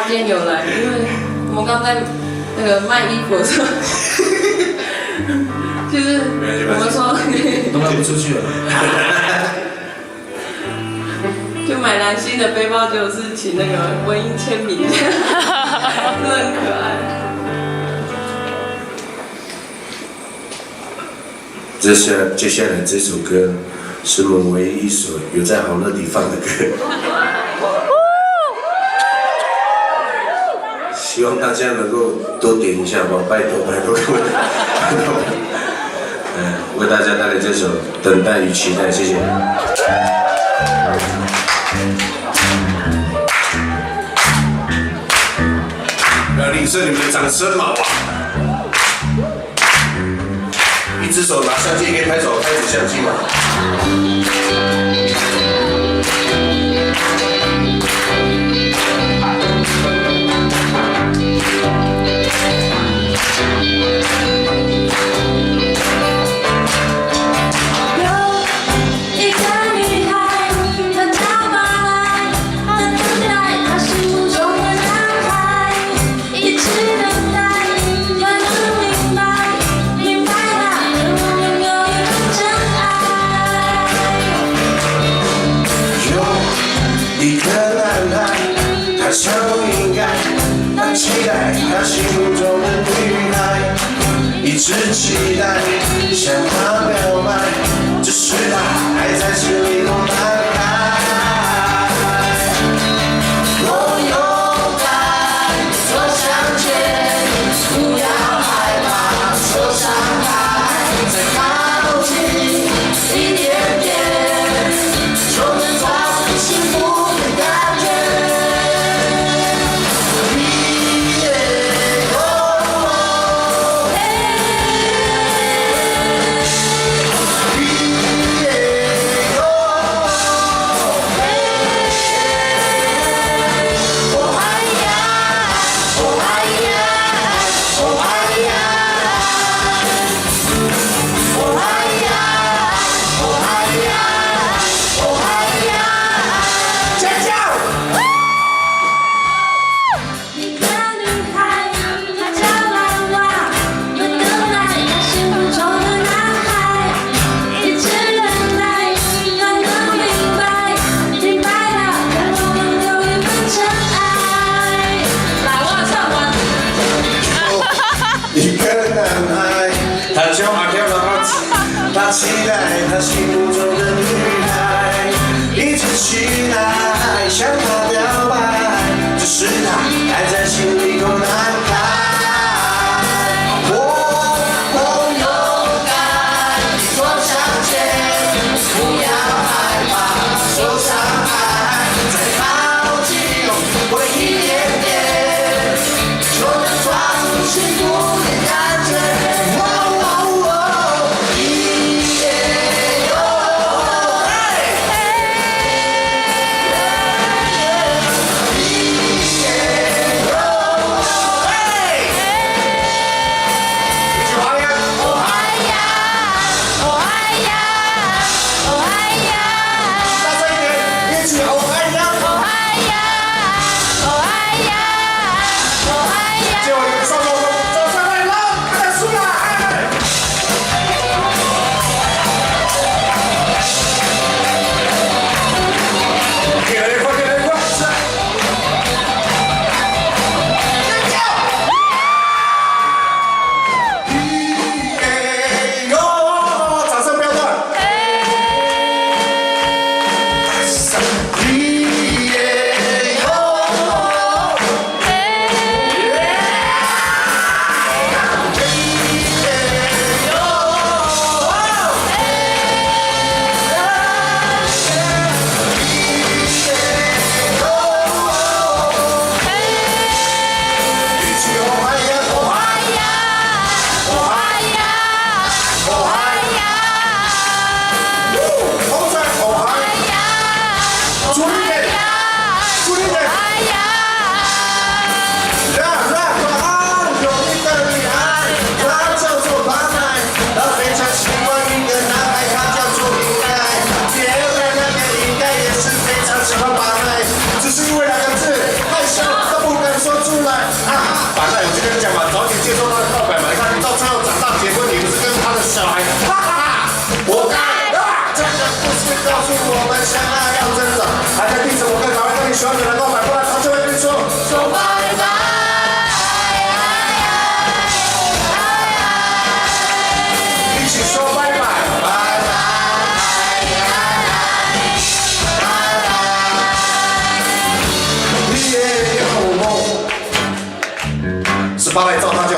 间有来，因为我们刚在那个卖衣服的时候，就是我们说都卖不出去了。就买蓝心的背包，就是请那个文英签名，真的很可爱。接下来这首歌是我们唯一一首有在好乐迪放的歌，希望大家能够多点一下吧，拜托拜托各位，为大家带来这首《等待与期待》，谢谢。来，领受你们的掌声嘛！一只手拿相机，可以拍手开始相机嘛。就应该，他期待他心目中的女孩，一直期待向她表白，只是他还在心里头难开。我勇敢走向前，不要害怕受伤害，再靠近一点点，就能抓住幸福的感觉。他期待他心目中的女孩，一直期待向她表白，只是他还在心里头难开。我勇敢走向前，不要害怕受伤害，再靠近我一点点，就能抓住幸福的感觉。诉我们相爱要真的，还在听着我歌，赶快跟你喜欢的人告白，不然他就会跟你说拜拜。一起说拜拜，拜拜。你也有梦，18来找他。